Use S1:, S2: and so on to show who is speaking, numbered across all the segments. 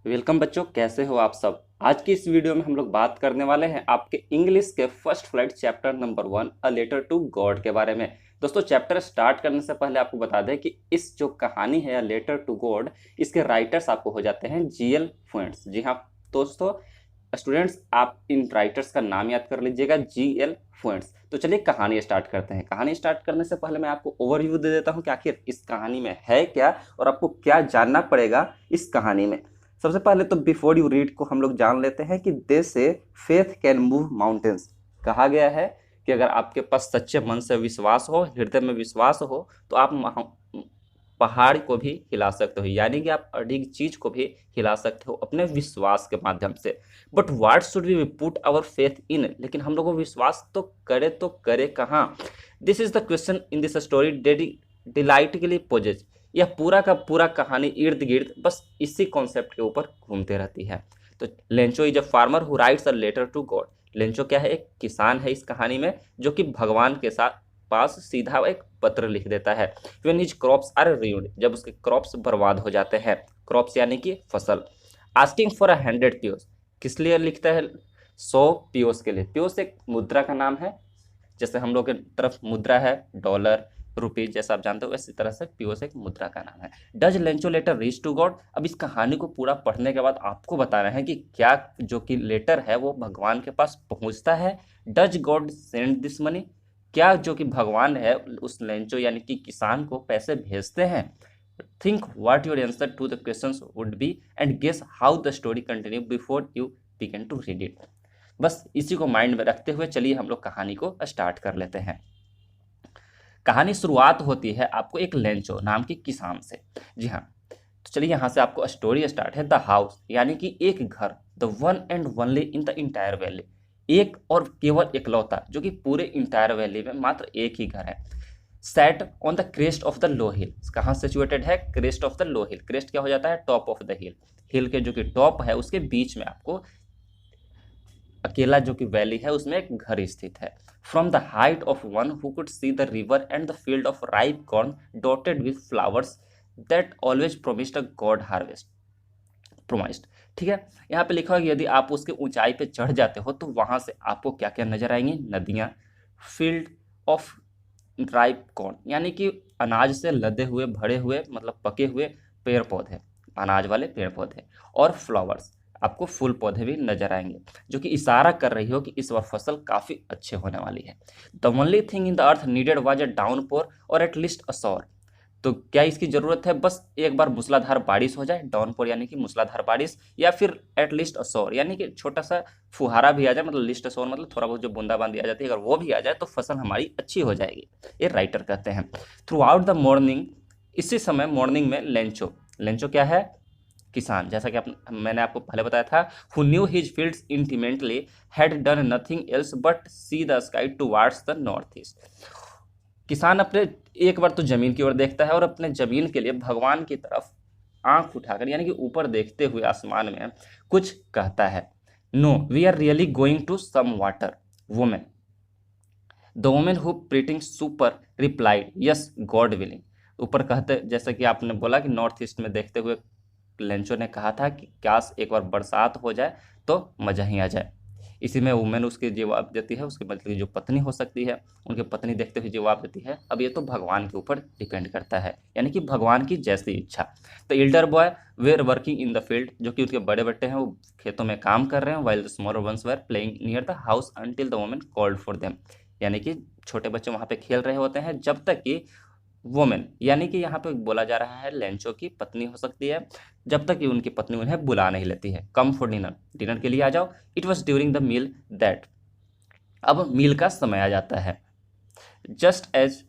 S1: Welcome बच्चों, कैसे हो आप सब। आज की इस वीडियो में हम लोग बात करने वाले हैं आपके इंग्लिश के First Flight chapter number 1 a letter to God के बारे में। दोस्तों, चैप्टर स्टार्ट करने से पहले आपको बता दें कि इस जो कहानी है अ लेटर टू गॉड, इसके राइटर्स आपको हो जाते हैं जीएल फुएंट्स। जी हाँ दोस्तों, स्टूडेंट्स आप इन राइटर्स का नाम याद कर लीजिएगा, जीएल फुएंट्स। तो चलिए कहानी स्टार्ट करते हैं। कहानी स्टार्ट करने से पहले मैं आपको ओवरव्यू दे देता हूँ कि आखिर इस कहानी में है क्या और आपको क्या जानना पड़ेगा इस कहानी में। सबसे पहले तो बिफोर यू रीड को हम लोग जान लेते हैं कि दे से फेथ कैन मूव माउंटेन्स। कहा गया है कि अगर आपके पास सच्चे मन से विश्वास हो, हृदय में विश्वास हो, तो आप पहाड़ को भी हिला सकते हो, यानी कि आप अड़िग चीज को भी हिला सकते हो अपने विश्वास के माध्यम से। But what should we put our faith in, लेकिन हम लोग को विश्वास तो करे कहाँ। This is the question in this story delightfully poses. यह पूरा का पूरा कहानी इर्द गिर्द बस इसी कॉन्सेप्ट के ऊपर घूमते रहती है। तो Lencho is a farmer who writes a letter to God. Lencho क्या है? एक किसान है इस कहानी में, जो कि भगवान के साथ पास सीधा एक पत्र लिख देता है। When his crops are ruined, जब उसके क्रॉप्स बर्बाद हो जाते हैं, क्रॉप्स यानी कि फसल। आस्किंग फॉर 100 पियोस, किस लिए लिखता है? 100 पियोस के लिए। पियोस एक मुद्रा का नाम है, जैसे हम लोग के तरफ मुद्रा है डॉलर, रुपीज, जैसा आप जानते हो, इसी तरह से पियोस एक मुद्रा का नाम है। Does Lencho letter reach to God. अब इस कहानी को पूरा पढ़ने के बाद आपको बताना है कि क्या जो कि लेटर है वो भगवान के पास पहुंचता है। Does God send this money, क्या जो कि भगवान है उस लेंचो यानी कि किसान को पैसे भेजते हैं। Think what your answer to the questions would be and guess how the story continue before you begin to read it. बस इसी को माइंड में रखते हुए चलिए हम लोग कहानी को स्टार्ट कर लेते हैं। कहानी शुरुआत होती है आपको एक लेंचो नाम के किसान से। जी हाँ, तो चलिए यहाँ से आपको स्टोरी स्टार्ट है। द हाउस यानी कि एक घर, the one and only in the entire valley, एक और केवल इकलौता जो कि पूरे इंटायर वैली में मात्र एक ही घर है। Set on the crest of the low hill, कहाँ सिचुएटेड है? Crest of the low hill. Crest क्या हो जाता है? Top of the hill. Hill के जो कि टॉप है उसके बीच में आपको अकेला जो कि वैली है उसमें एक घर स्थित है। From the height of one who could see the river and the field of ripe corn dotted with flowers that always promised a good harvest promised. ठीक है, यहाँ पे लिखा है कि यदि आप उसके ऊंचाई पे चढ़ जाते हो तो वहां से आपको क्या क्या नजर आएंगी? नदियां, फील्ड ऑफ राइप कॉर्न यानी कि अनाज से लदे हुए भरे हुए मतलब पके हुए पेड़ पौधे, अनाज वाले पेड़ पौधे, और फ्लावर्स, आपको फूल पौधे भी नजर आएंगे, जो कि इशारा कर रही हो कि इस बार फसल काफी अच्छे होने वाली है। The only thing in the earth needed was a downpour और एट लीस्ट अ शॉवर। तो क्या इसकी जरूरत है? बस एक बार मूसलाधार बारिश हो जाए, डाउनपोर यानी कि मूसलाधार बारिश, या फिर एटलीस्ट शॉवर यानी कि छोटा सा फुहारा भी आ जाए, मतलब लिस्ट शॉवर मतलब थोड़ा बहुत जो बूंदाबांदी आ जाती है, अगर वो भी आ जाए तो फसल हमारी अच्छी हो जाएगी, ये राइटर कहते हैं। थ्रू आउट द मॉर्निंग, इसी समय मॉर्निंग में लेंचो, लेंचो क्या है? किसान, जैसा कि मैंने आपको पहले बताया था, who knew his fields intimately had done nothing else but see the sky towards the north east. किसान अपने एक बार तो जमीन की ओर देखता है और अपने जमीन के लिए भगवान की तरफ आंख उठाकर यानी कि ऊपर देखते हुए आसमान में कुछ कहता है। No we are really going to some water women. The women who preparing supper replied yes God willing. ऊपर कहते, जैसा कि आपने बोला कि नॉर्थ ईस्ट में देखते हुए लेंचो ने कहा था कि काश एक बार बरसात हो जाए तो मजा ही आ जाए। इसी में वुमेन उसकी जवाब देती है, उसकी मतलब जो पत्नी हो सकती है, उनकी पत्नी देखते हुए जवाब देती है, अब ये तो भगवान के ऊपर डिपेंड करता है, यानी कि भगवान की जैसी इच्छा। तो Elder boy where working in the field, जो कि उनके बड़े बेटे हैं वो खेतों में काम कर रहे हैं, while the smaller ones were playing near the house until the women called for them. यानी कि छोटे बच्चे वहां पे खेल रहे होते हैं जब तक कि वुमेन यानी कि यहाँ पे बोला जा रहा है लेंचो की पत्नी हो सकती है, जब तक कि उनकी पत्नी उन्हें बुला नहीं लेती है, कम फॉर डिनर, डिनर के लिए आ जाओ। It was during the meal that, अब मील का समय आ जाता है। Just as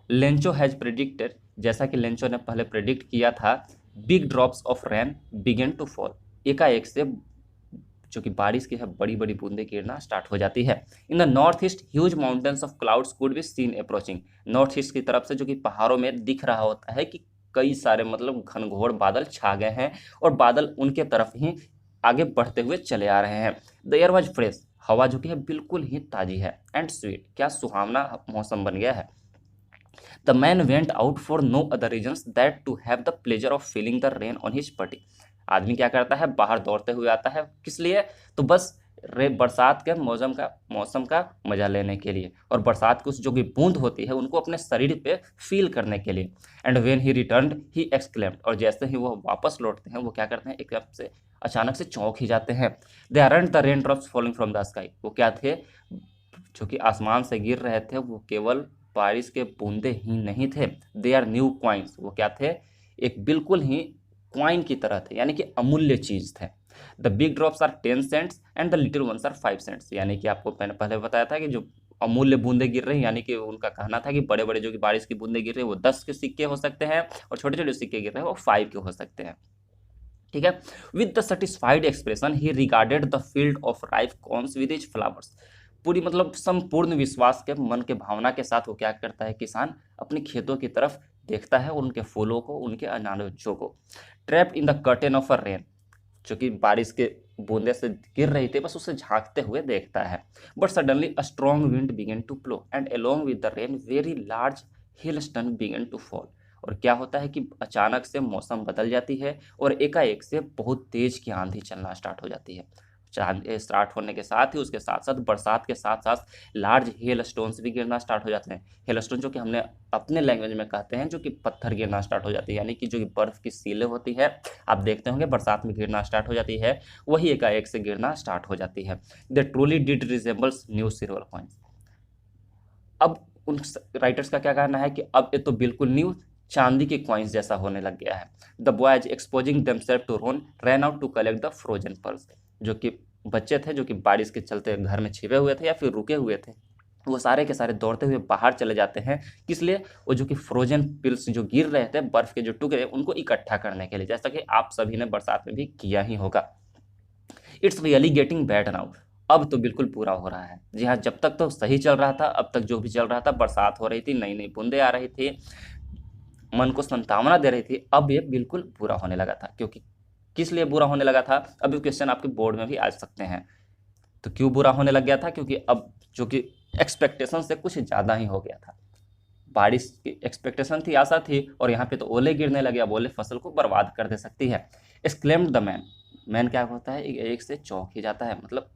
S1: Lencho has predicted, जैसा कि लेंचो ने पहले प्रिडिक्ट किया था, big drops of rain begin to fall, एकाएक से जो कि बारिश की है बड़ी बड़ी बूंदें गिरना स्टार्ट हो जाती है। In the north east huge mountains of clouds could be seen approaching, north east की तरफ से जो कि पहाड़ों में दिख रहा होता है कि कई सारे मतलब घनघोर बादल छा गए हैं और बादल उनके तरफ ही आगे बढ़ते हुए चले आ रहे हैं। द एयर वॉज फ्रेश, हवा जो कि है बिल्कुल ही ताजी है, एंड स्वीट, क्या सुहावना मौसम बन गया है। The man went out for no other reason that to have the pleasure of feeling the rain on his body, आदमी क्या करता है, बाहर दौड़ते हुए आता है, किस लिए? तो बस बरसात के मौसम का मजा लेने के लिए, और बरसात की उस जो भी बूंद होती है उनको अपने शरीर पे फील करने के लिए। And when he returned he exclaimed, और जैसे ही वो वापस लौटते हैं वो क्या करते हैं, एकदम से अचानक से चौंक ही जाते हैं। They aren't the rain drops falling from the sky, वो क्या थे, जो कि आसमान से गिर रहे थे, वो केवल बारिश के बूंदे ही नहीं थे। दे आर न्यू क्वाइंस, वो क्या थे, एक बिल्कुल ही क्वाइन की तरह थे, यानी कि अमूल्य चीज थे। The big drops are 10 cents and the little ones are 5 cents, यानी कि आपको मैंने पहले बताया था कि जो अमूल्य बूंदे गिर रही, यानी कि उनका कहना था कि बड़े बड़े जो कि बारिश की बूंदे गिर रही वो 10 के सिक्के हो सकते हैं, और छोटे छोटे सिक्के गिर रहे हैं वो 5 के हो सकते हैं। ठीक है। With the satisfied expression he regarded the field of ripe corns with is flowers, पूरी मतलब संपूर्ण विश्वास के मन के भावना के साथ वो क्या करता है, किसान अपने खेतों की तरफ देखता है, उनके फूलों को, उनके अनाजों को। Trapped in the curtain of a rain, जो कि बारिश के बूंदे से गिर रही थी, बस उसे झांकते हुए देखता है। But suddenly a strong wind began to blow and along with the rain very large hailstone began to fall, और क्या होता है कि अचानक से मौसम बदल जाती है और एकाएक से बहुत तेज की आंधी चलना स्टार्ट हो जाती है। स्टार्ट होने के साथ ही उसके साथ साथ बरसात के साथ साथ लार्ज हेल स्टोन्स भी गिरना स्टार्ट हो जाते हैं। हेल स्टोन जो कि हमने अपने लैंग्वेज में कहते हैं, जो कि पत्थर गिरना स्टार्ट हो जाती है, यानी कि जो कि बर्फ की सीलें होती है, आप देखते होंगे बरसात में गिरना स्टार्ट हो जाती है, वही एकाएक से गिरना स्टार्ट हो जाती है। The truly did resembles new silver coins, अब उन राइटर्स का क्या कहना है कि अब ये तो बिल्कुल न्यू चांदी के कॉइन्स जैसा होने लग गया है। The boys exposing themselves to rain ran out to collect the frozen pearls, जो कि बच्चे थे जो कि बारिश के चलते घर में छिपे हुए थे या फिर रुके हुए थे, वो सारे के सारे दौड़ते हुए बाहर चले जाते हैं। किस लिए? वो जो कि फ्रोजन पिल्स जो गिर रहे थे, बर्फ के जो टुकड़े, उनको इकट्ठा करने के लिए, जैसा कि आप सभी ने बरसात में भी किया ही होगा। It's really getting bad now, अब तो बिल्कुल पूरा हो रहा है। जी हाँ, जब तक तो सही चल रहा था, अब तक जो भी चल रहा था, बरसात हो रही थी, नई नई बूंदे आ रही थी, मन को संतावना दे रही थी, अब ये बिल्कुल बुरा होने लगा था। क्योंकि किस लिए बुरा होने लगा था, अभी क्वेश्चन आपके बोर्ड में भी आ सकते हैं। तो क्यों बुरा होने लग गया था? क्योंकि अब जो कि एक्सपेक्टेशन से कुछ ज़्यादा ही हो गया था। बारिश की एक्सपेक्टेशन थी, आशा थी, और यहाँ पे तो ओले गिरने लगे। अब ओले फसल को बर्बाद कर दे सकती है। एक्सक्लेम्ड द मैन, मैन क्या होता है, एक से चौंक ही जाता है, मतलब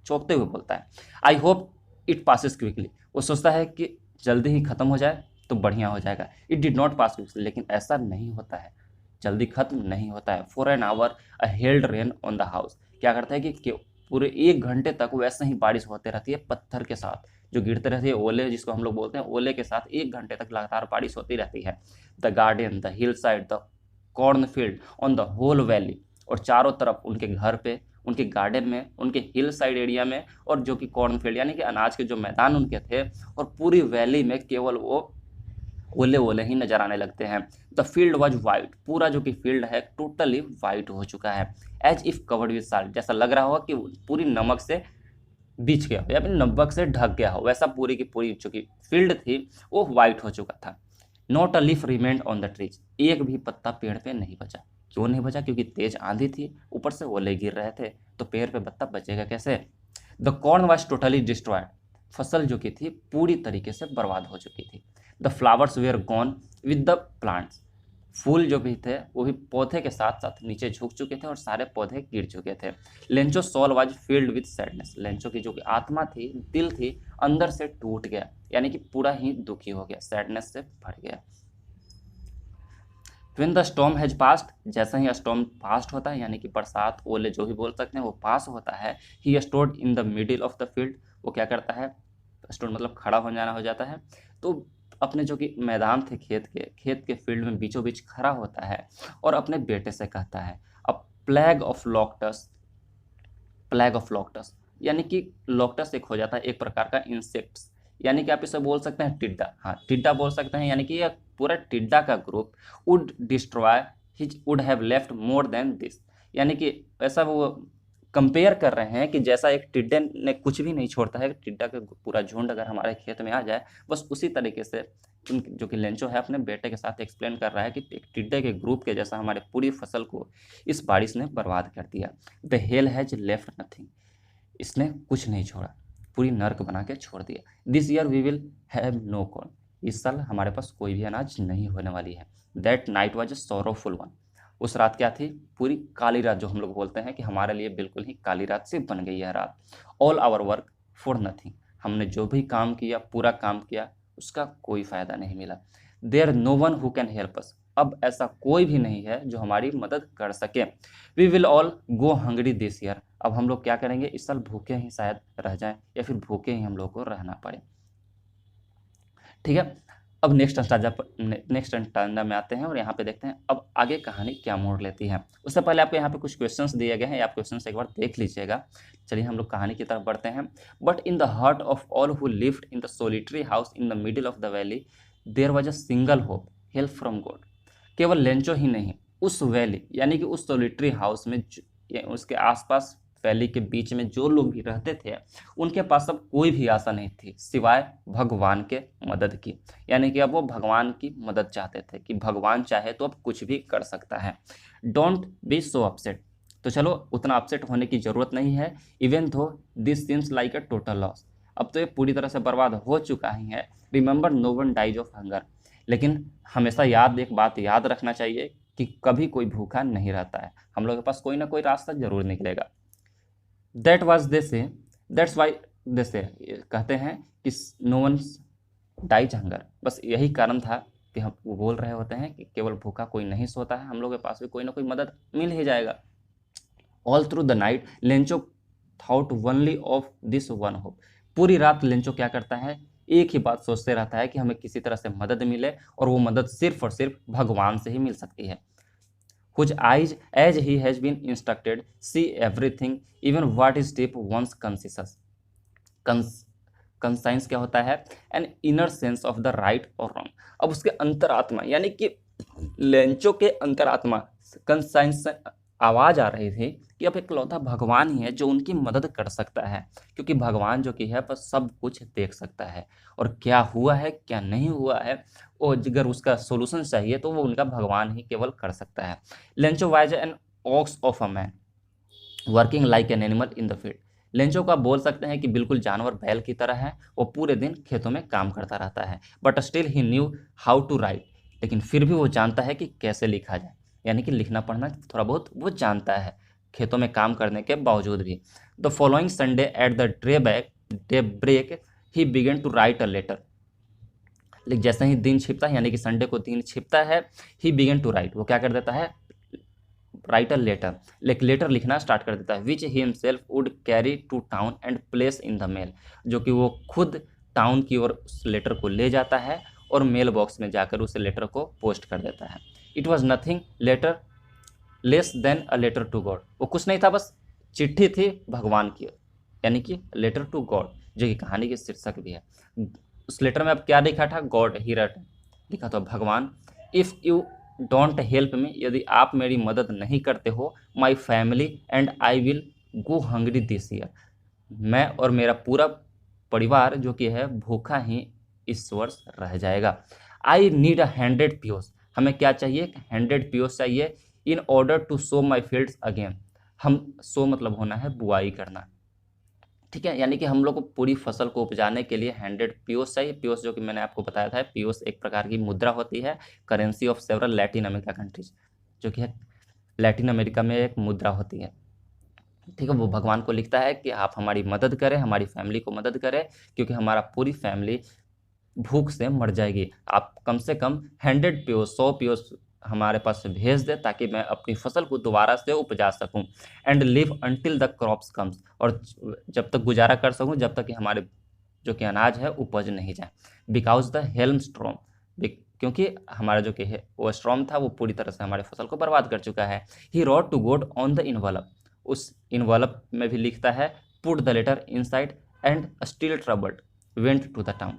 S1: चौंकते हुए बोलता है। I hope it passes quickly, वो सोचता है कि जल्दी ही खत्म हो जाए तो बढ़िया हो जाएगा। It did not pass quickly, लेकिन ऐसा नहीं होता है, जल्दी खत्म नहीं होता है। For an hour a held rain on the house, क्या करता है कि पूरे 1 घंटे तक वैसे ही बारिश होते रहती है, पत्थर के साथ जो गिरते रहती है, ओले जिसको हम लोग बोलते हैं, ओले के साथ 1 घंटे तक लगातार बारिश होती रहती है। The garden, the hillside, the cornfield, on the whole valley, और चारों तरफ उनके घर पे, उनके गार्डन में, उनके हिल साइड एरिया में, और जो कि कॉर्नफील्ड यानी कि अनाज के जो मैदान उनके थे, और पूरी वैली में केवल वो ओले ओले ही नजर आने लगते हैं। द फील्ड वॉज वाइट, पूरा जो कि फील्ड है टोटली वाइट हो चुका है। As if covered with salt, जैसा लग रहा होगा कि पूरी नमक से बिछ गया हो या फिर नमक से ढक गया हो, वैसा पूरी की पूरी जो कि फील्ड थी वो वाइट हो चुका था। Not a leaf remained on the trees, एक भी पत्ता पेड़ पे नहीं बचा। क्यों नहीं बचा? क्योंकि तेज आंधी थी, ऊपर से ओले गिर रहे थे, तो पेड़ पे पत्ता बचेगा कैसे? The corn was totally destroyed, फसल जो की थी पूरी तरीके से बर्बाद हो चुकी थी। The flowers were gone with the plants, फूल जो भी थे वो भी पौधे के साथ साथ नीचे झुक चुके थे और सारे पौधे गिर चुके थे। Lencho soul was filled with sadness, Lencho की जो कि आत्मा थी, दिल थी, अंदर से टूट गया, यानी कि पूरा ही दुखी हो गया, सैडनेस से भर गया। When the storm has past, जैसे ही स्टॉर्म पास्ट होता है, यानी कि बरसात, ओले जो भी बोल सकते हैं, वो पास होता है। He stood in the middle of the field, वो क्या करता है, स्टोर मतलब खड़ा हो जाना हो जाता है, तो अपने जो कि मैदान थे खेत के फील्ड में बीचों बीच खड़ा होता है और अपने बेटे से कहता है, a plague of locusts, plague of locusts, यानी कि लॉक्टस एक हो जाता है एक प्रकार का इंसेक्ट्स, यानी कि आप इसे बोल सकते हैं टिड्डा, हाँ टिड्डा बोल सकते हैं, यानी कि यह पूरा टिड्डा का group would destroy his would have left more than this, यानी कि ऐसा वो कंपेयर कर रहे हैं कि जैसा एक टिड्डे ने कुछ भी नहीं छोड़ता है, टिड्डा का पूरा झुंड अगर हमारे खेत में आ जाए, बस उसी तरीके से जो कि लेंचो है अपने बेटे के साथ एक्सप्लेन कर रहा है कि एक टिड्डे के ग्रुप के जैसा हमारे पूरी फसल को इस बारिश ने बर्बाद कर दिया। The hell has left nothing, इसने कुछ नहीं छोड़ा, पूरी नर्क बना के छोड़ दिया। This year we will have no corn, इस साल हमारे पास कोई भी अनाज नहीं होने वाली है। That night was a sorrowful one, उस रात क्या थी? पूरी काली रात, जो हम लोग बोलते हैं कि हमारे लिए बिल्कुल ही काली रात सी बन गई है रात। All our work for nothing, हमने जो भी काम किया, पूरा काम किया, उसका कोई फ़ायदा नहीं मिला। There no one who can help us, अब ऐसा कोई भी नहीं है जो हमारी मदद कर सके। We will all go hungry this year, अब हम लोग क्या करेंगे? इस साल भूखे ही शायद रह जाएं, या फिर भूखे ही हम लोग को रहना पड़े। ठीक है, अब नेक्स्ट स्टैंजा में आते हैं और यहाँ पे देखते हैं अब आगे कहानी क्या मोड़ लेती है। उससे पहले आपको यहाँ पे कुछ क्वेश्चंस दिए गए हैं, आप क्वेश्चंस एक बार देख लीजिएगा। चलिए हम लोग कहानी की तरफ बढ़ते हैं। But in the heart of all who lived in the solitary house in the middle of the valley there was a single hope, help from God. केवल लेंचो ही नहीं, उस वैली यानी कि उस सोलिटरी हाउस में उसके आसपास वैली के बीच में जो लोग भी रहते थे, उनके पास अब कोई भी आशा नहीं थी सिवाय भगवान के मदद की। यानी कि अब वो भगवान की मदद चाहते थे कि भगवान चाहे तो अब कुछ भी कर सकता है। डोंट बी सो अपसेट, तो चलो उतना अपसेट होने की ज़रूरत नहीं है। Even though this seems like a total loss, अब तो ये पूरी तरह से बर्बाद हो चुका ही है। Remember no one dies of hunger, लेकिन हमेशा एक बात याद रखना चाहिए कि कभी कोई भूखा नहीं रहता है, हम लोग के पास कोई ना कोई रास्ता जरूर निकलेगा। दैट वाज दे से, दैट्स वाई दे से, कहते हैं कि नो वन डाइज हंगर, बस यही कारण था कि हम वो बोल रहे होते हैं कि केवल भूखा कोई नहीं सोता है, हम लोग के पास भी कोई ना कोई मदद मिल ही जाएगा। All through the night Lencho thought only of this one hope, पूरी रात लेंचो क्या करता है? एक ही बात सोचते रहता है कि हमें किसी तरह से मदद मिले, और वो मदद सिर्फ और सिर्फ भगवान से ही मिल सकती है। Whose eyes, as he has been instructed, see everything, even what is deep one's conscience. Conscience क्या होता है? An inner sense of the right or wrong. अब उसके अंतरात्मा यानी कि लेंचो के अंतरात्मा कंसाइंस आवाज आ रही थी कि अब इकलौता भगवान ही है जो उनकी मदद कर सकता है, क्योंकि भगवान जो कि है बस सब कुछ देख सकता है, और क्या हुआ है क्या नहीं हुआ है, और अगर उसका सोल्यूशन चाहिए तो वो उनका भगवान ही केवल कर सकता है। Lencho was an ox of a man working like an animal in the field, Lencho का बोल सकते हैं कि बिल्कुल जानवर बैल की तरह है, वो पूरे दिन खेतों में काम करता रहता है। But still he knew how to write, लेकिन फिर भी वो जानता है कि कैसे लिखा जाए, यानी कि लिखना पढ़ना थोड़ा बहुत वो जानता है खेतों में काम करने के बावजूद भी। The following Sunday at the day break he began to write a letter, लेकिन जैसे ही दिन छिपता है यानी कि संडे को दिन छिपता है, ही बिगन टू राइट, वो क्या कर देता है? राइट अ लेटर, लेटर लिखना स्टार्ट कर देता है, which he himself would carry to town and place in the mail, जो कि वो खुद टाउन की ओर उस लेटर को ले जाता है और मेल बॉक्स में जाकर उस लेटर को पोस्ट कर देता है। It was nothing letter less than a letter to God, वो कुछ नहीं था, बस चिट्ठी थी भगवान की, यानी कि लेटर टू गॉड, जो कि कहानी की शीर्षक भी है। उस लेटर में अब क्या लिखा था? गॉड ही रट, लिखा था भगवान। If you don't help me, यदि आप मेरी मदद नहीं करते हो, my family and I will go hungry this year, मैं और मेरा पूरा परिवार जो कि है भूखा ही इस वर्ष रह जाएगा। आई नीड अ 100 पियोस, हमें क्या चाहिए? 100 पियोस चाहिए। In order to sow my fields again, हम सो मतलब होना है बुआई करना, ठीक है, यानी कि हम लोग को पूरी फसल को उपजाने के लिए 100 पियोस चाहिए। पियोस जो कि मैंने आपको बताया था, पियोस एक प्रकार की मुद्रा होती है, currency of several Latin America countries, जो कि है लैटिन अमेरिका में एक मुद्रा होती है। ठीक है, वो भगवान को लिखता है कि आप हमारी मदद करें, हमारी फैमिली को मदद करें, क्योंकि हमारा पूरी फैमिली भूख से मर जाएगी। आप कम से कम 100 पियोस 100 पियोस हमारे पास भेज दे, ताकि मैं अपनी फसल को दोबारा से उपजा सकूं। And live until the crops comes, और जब तक गुजारा कर सकूं, जब तक कि हमारे जो कि अनाज है उपज नहीं जाए। बिकॉज द हेल्म स्ट्रॉम, क्योंकि हमारा जो कि है वो स्ट्रॉम था, वो पूरी तरह से हमारे फसल को बर्बाद कर चुका है। He wrote to God on the envelope, उस इनवलप में भी लिखता है put the letter inside and still troubled went to the town,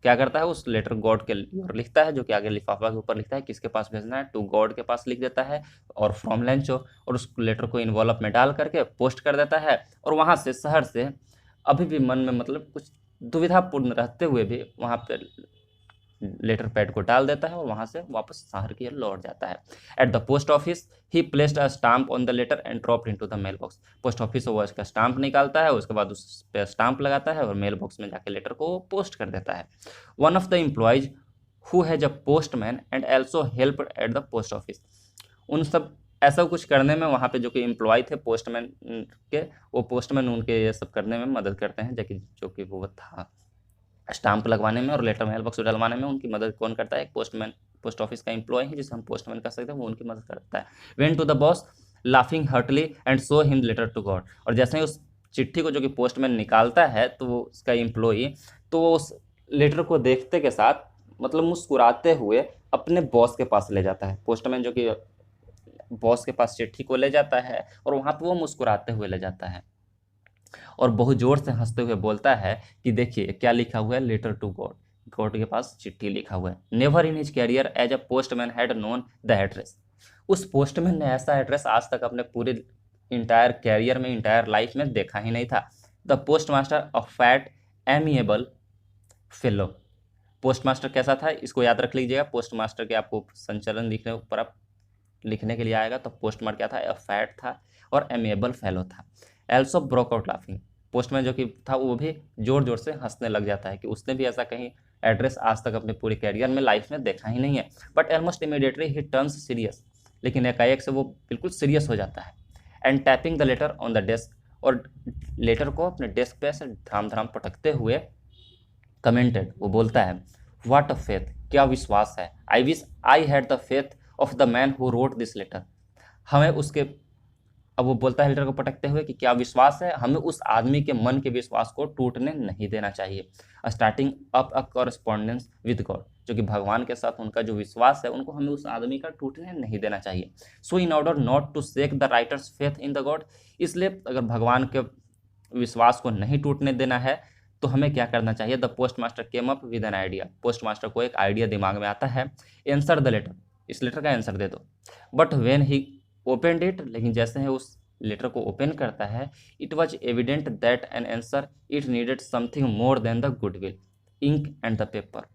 S1: क्या करता है? उस लेटर गॉड के ओर लिखता है, जो कि आगे लिफाफा के ऊपर लिखता है किसके पास भेजना है, टू गॉड के पास लिख देता है, और फ्रॉम लेंचो, और उस लेटर को इन्वॉल्व में डाल करके पोस्ट कर देता है। और वहाँ से शहर से अभी भी मन में मतलब कुछ दुविधापूर्ण रहते हुए भी वहाँ पे लेटर पैड को डाल देता है, और वहाँ से वापस शहर की ओर लौट जाता है। At the post office he placed a stamp on the letter and dropped into the mail box, post office से वो इसका स्टाम्प निकालता है, उसके बाद उस पर स्टाम्प लगाता है और मेल बॉक्स में जाके लेटर को पोस्ट कर देता है। One of the employees who has a postman and also help at the post office, उन सब ऐसा कुछ करने में वहाँ पे जो कि एम्प्लॉय थे पोस्टमैन के, वो पोस्टमैन उनके ये सब करने में मदद करते हैं, जो कि वो था स्टाम्प लगवाने में और लेटर मेल बॉक्स डलवाने में उनकी मदद कौन करता है? एक पोस्टमैन, पोस्ट ऑफिस का एम्प्लॉय है जिसे हम पोस्टमैन कर सकते हैं, वो उनकी मदद करता है। Went to the boss laughing heartily and show him letter to God. और जैसे ही उस चिट्ठी को जो कि पोस्टमैन निकालता है तो वो उसका एम्प्लॉय, तो वो उस लेटर को देखते के साथ मतलब मुस्कुराते हुए अपने बॉस के पास ले जाता है। पोस्टमैन जो कि बॉस के पास चिट्ठी को ले जाता है और वहाँ पर वो मुस्कुराते हुए ले जाता है और बहुत जोर से हंसते हुए बोलता है कि देखिए क्या लिखा हुआ है, लेटर टू गॉड, गॉड के पास चिट्ठी लिखा हुआ है। Never in his career as a postman had known the address. उस पोस्टमैन ने ऐसा एड्रेस आज तक अपने पूरे इंटायर कैरियर में, इंटायर लाइफ में देखा ही नहीं था। The postmaster a fat amiable fellow. Postmaster कैसा था इसको याद रख लीजिएगा। पोस्ट मास्टर के आपको संचलन लिखने ऊपर आप लिखने के लिए आएगा तो पोस्टमैन क्या था? फैट था और एमिएबल फेलो था। Also broke out laughing. Postman जो कि था वो भी जोर जोर से हंसने लग जाता है कि उसने भी ऐसा कहीं एड्रेस आज तक अपने पूरे कैरियर में, लाइफ में देखा ही नहीं है। But almost immediately he turns serious. लेकिन एकाएक से वो बिल्कुल सीरियस हो जाता है। And tapping the later on the desk. और लेटर को अपने डेस्क पे से धड़ाम धड़ाम पटकते हुए कमेंटेड, वो बोलता है व्हाट अ फेथ, क्या विश्वास है। I wish I had the faith of the man who wrote this letter. हमें उसके, अब वो बोलता है लेटर को पटकते हुए कि क्या विश्वास है, हमें उस आदमी के मन के विश्वास को टूटने नहीं देना चाहिए। Starting up a correspondence with God. जो कि भगवान के साथ उनका जो विश्वास है उनको हमें उस आदमी का टूटने नहीं देना चाहिए। So in order not to shake the writer's faith in the God. इसलिए अगर भगवान के विश्वास को नहीं टूटने देना है तो हमें क्या करना चाहिए? The postmaster came up with an idea. Postmaster को एक आइडिया दिमाग में आता है। आंसर द लेटर, इस लेटर का आंसर दे दो। But when he opened it, लेकिन जैसे ही उस लेटर को ओपन करता है, it was evident that an answer it needed something more than the goodwill, ink and the paper.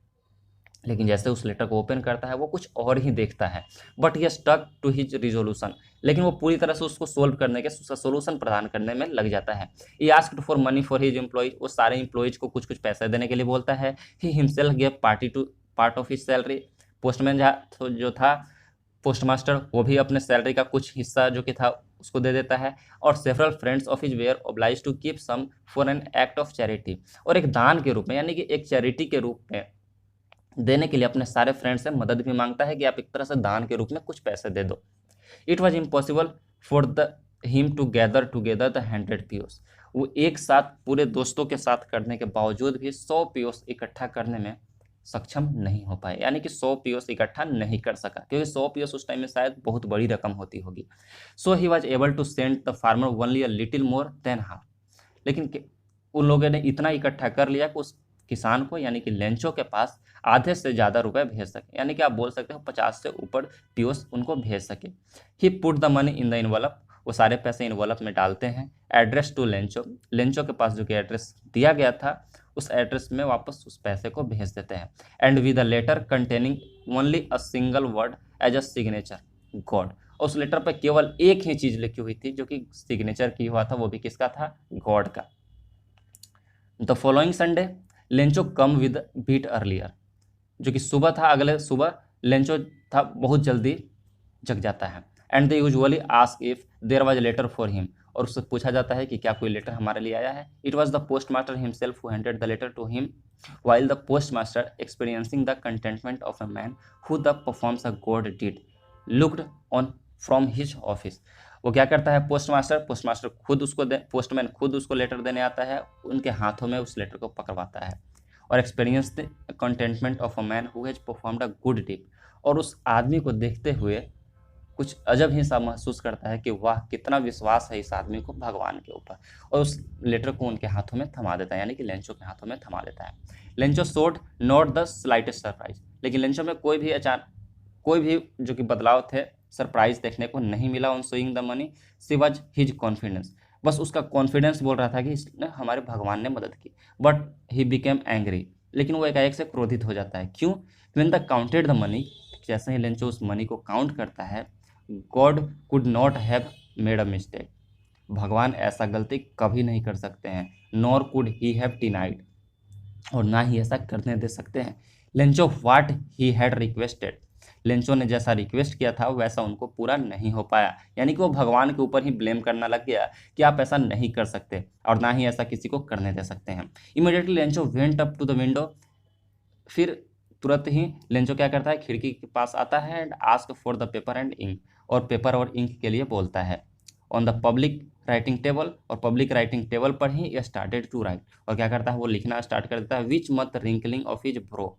S1: लेकिन जैसे उस लेटर को ओपन करता है वो कुछ और ही देखता है। But he stuck to his resolution. लेकिन वो पूरी तरह से उसको सोल्व करने के, सोल्यूशन प्रदान करने में लग जाता है। He asked for money for his employees. वो सारे एम्प्लॉयज को कुछ कुछ पैसे देने के लिए बोलता है। He himself gave part of his salary. Postman जो था पोस्ट मास्टर, वो भी अपने सैलरी का कुछ हिस्सा जो कि था उसको दे देता है। और several friends of his were obliged to keep some for an act of charity. और एक दान के रूप में, यानी कि एक चैरिटी के रूप में देने के लिए अपने सारे फ्रेंड से मदद भी मांगता है कि आप एक तरह से दान के रूप में कुछ पैसे दे दो। It was impossible for the him to gather together the 100 pesos. वो एक साथ पूरे दोस्तों के साथ करने के बावजूद भी 100 पीओस इकट्ठा करने में सक्षम नहीं हो पाए, यानी कि 100 पीओस इकट्ठा नहीं कर सका, क्योंकि 100 पीओस उस टाइम में शायद बहुत बड़ी रकम होती होगी। So he was able to send the farmer only a little more than half. लेकिन उन लोगों ने इतना इकट्ठा कर लिया कि उस किसान को, यानी कि लेंचो के पास आधे से ज़्यादा रुपए भेज सके, यानी कि आप बोल सकते हो 50 से ऊपर पीओस उनको भेज सके। He put the money in the envelope. वो सारे पैसे इन्वॉल्व में डालते हैं। Address to Lencho. लेंचो के पास जो कि एड्रेस दिया गया था उस एड्रेस में वापस उस पैसे को भेज देते हैं। And with a letter containing only a single word as a signature God. उस लेटर पर केवल एक ही चीज लिखी हुई थी जो कि सिग्नेचर की हुआ था, वो भी किसका था? गॉड का। The following Sunday Lencho come with bit earlier. जो कि सुबह था, अगले सुबह लेंचो था बहुत जल्दी जग जाता है। And they usually ask if there was letter for him. और उससे पूछा जाता है कि क्या कोई लेटर हमारे लिए आया है। It was the postmaster himself who handed the letter to him while the postmaster experiencing the contentment of a man who the performs a god deed looked on from his office। वो क्या करता है postmaster खुद उसको postman खुद उसको letter देने आता है, उनके हाथों में उस लेटर को पकड़वाता है। और experience the contentment of a man who has performed a good deed. और उस आदमी को देखते हुए कुछ अजब ही सा महसूस करता है कि वाह कितना विश्वास है इस आदमी को भगवान के ऊपर। और उस लेटर को उनके हाथों में थमा देता है, यानी कि लेंचो के हाथों में थमा देता है। Lencho showed not the slightest surprise. लेकिन लेंचो में कोई भी जो कि बदलाव थे, सरप्राइज देखने को नहीं मिला on showing the money. See was his confidence. बस उसका कॉन्फिडेंस बोल रहा था कि इसने हमारे भगवान ने मदद की। But he became angry. लेकिन वो एकाएक से क्रोधित हो जाता है। क्यों? When the counted the money. जैसे ही लेंचो उस मनी को काउंट करता है, God could not have made a mistake. भगवान ऐसा गलती कभी नहीं कर सकते हैं। Nor could he have denied. और ना ही ऐसा करने दे सकते हैं। Lencho what he had requested. Lencho ने जैसा रिक्वेस्ट किया था वैसा उनको पूरा नहीं हो पाया, यानी कि वो भगवान के ऊपर ही ब्लेम करना लग गया कि आप ऐसा नहीं कर सकते और ना ही ऐसा किसी को करने दे सकते हैं। Immediately Lencho went up to the window, फिर तुरंत ही लेंचो क्या करता है, खिड़की के पास आता है and ask for the paper and ink, और पेपर और इंक के लिए बोलता है। On the public writing table, और पब्लिक राइटिंग टेबल पर ही स्टार्टेड टू राइट, और क्या करता है वो लिखना स्टार्ट कर देता है। Which much wrinkling of his brow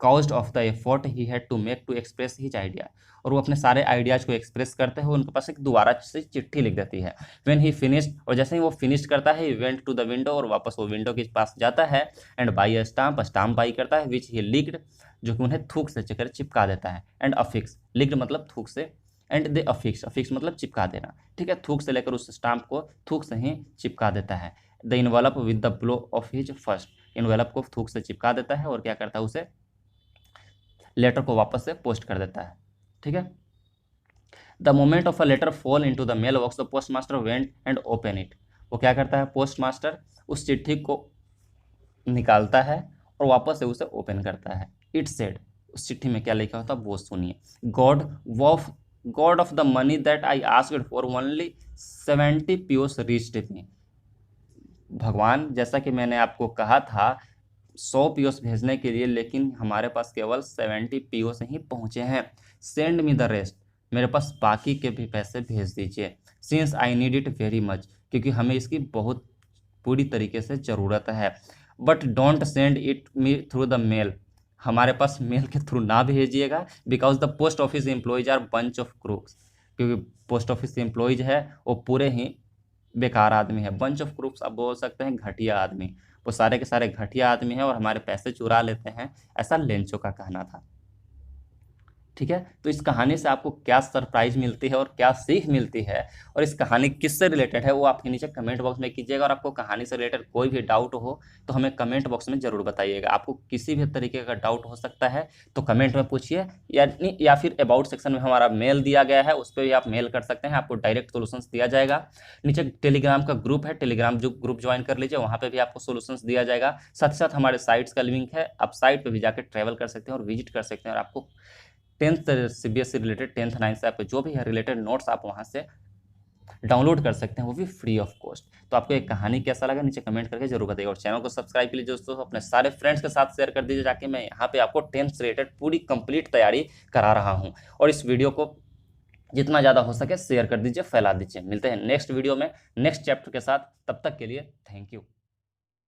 S1: caused of the effort he had to make to express his idea, और वो अपने सारे आइडियाज को एक्सप्रेस करते हैं उनके पास एक दोबारा से चिट्ठी लिख देती है। व्हेन ही फिनिश्ड, और जैसे ही वो फिनिश करता है, वेंट टू द विंडो, और वापस वो विंडो के पास जाता है and by a stamp, stamp by करता है विच ही लिक्ड, जो कि उन्हें थूक से चकर चिपका देता है, एंड अफिक्स, लिक्ड मतलब थूक से, एंड दे अफिक्स, अफिक्स मतलब चिपका देना, ठीक है, थूक से लेकर उस स्टाम्प को थूक से ही चिपका देता है। The envelope with the blow of his first, envelope को थूक से चिपका देता है और क्या करता है उसे लेटर को वापस से पोस्ट कर देता है, ठीक है। The moment of a letter fall in to the mail box, the postmaster went and open it, वो क्या करता है पोस्ट मास्टर उस चिट्ठी को निकालता है और वापस से उसे ओपन करता है। इट सेड, उस चिट्ठी में क्या लिखा होता है वो सुनिए। God of God of the money that I asked for only 70 pesos reached me, भगवान जैसा कि मैंने आपको कहा था 100 पीओस भेजने के लिए, लेकिन हमारे पास केवल 70 पीओस ही पहुंचे हैं। सेंड मी द रेस्ट, मेरे पास बाकी के भी पैसे भेज दीजिए। Since I need it very much, क्योंकि हमें इसकी बहुत पूरी तरीके से ज़रूरत है। But don't send it me through the mail, हमारे पास मेल के थ्रू ना भेजिएगा, because the post office employees are bunch of crooks, क्योंकि पोस्ट ऑफिस एम्प्लॉयज है वो पूरे ही बेकार आदमी है। बंच ऑफ क्रूक्स आप बोल सकते हैं घटिया आदमी, वो सारे के सारे घटिया आदमी हैं और हमारे पैसे चुरा लेते हैं, ऐसा लेंचो का कहना था, ठीक है। तो इस कहानी से आपको क्या सरप्राइज मिलती है और क्या सीख मिलती है और इस कहानी किससे रिलेटेड है वो आपके नीचे कमेंट बॉक्स में कीजिएगा। और आपको कहानी से रिलेटेड कोई भी डाउट हो तो हमें कमेंट बॉक्स में जरूर बताइएगा। आपको किसी भी तरीके का डाउट हो सकता है तो कमेंट में पूछिए, या फिर अबाउट सेक्शन में हमारा मेल दिया गया है, उस पर भी आप मेल कर सकते हैं, आपको डायरेक्ट सोल्यूशंस दिया जाएगा। नीचे टेलीग्राम का ग्रुप है, टेलीग्राम जो ग्रुप ज्वाइन कर लीजिए, वहाँ पे भी आपको सोल्यूशंस दिया जाएगा। साथ ही साथ हमारे साइट्स का लिंक है, आप साइट पे भी जाकर ट्रैवल कर सकते हैं और विजिट कर सकते हैं, और आपको 10th CBSE related 10th 9th से आपके जो भी है रिलेटेड नोट्स आप वहाँ से डाउनलोड कर सकते हैं, वो भी फ्री ऑफ कॉस्ट। तो आपको एक कहानी कैसा लगा नीचे कमेंट करके जरूर बताइएगा, और चैनल को सब्सक्राइब कीजिए दोस्तों, अपने सारे फ्रेंड्स के साथ शेयर कर दीजिए, जाके मैं यहाँ पे आपको 10th से रिलेटेड पूरी कंप्लीट तैयारी करा रहा हूँ। और इस वीडियो को जितना ज़्यादा हो सके शेयर कर दीजिए, फैला दीजिए। मिलते हैं नेक्स्ट वीडियो में नेक्स्ट चैप्टर के साथ, तब तक के लिए थैंक यू।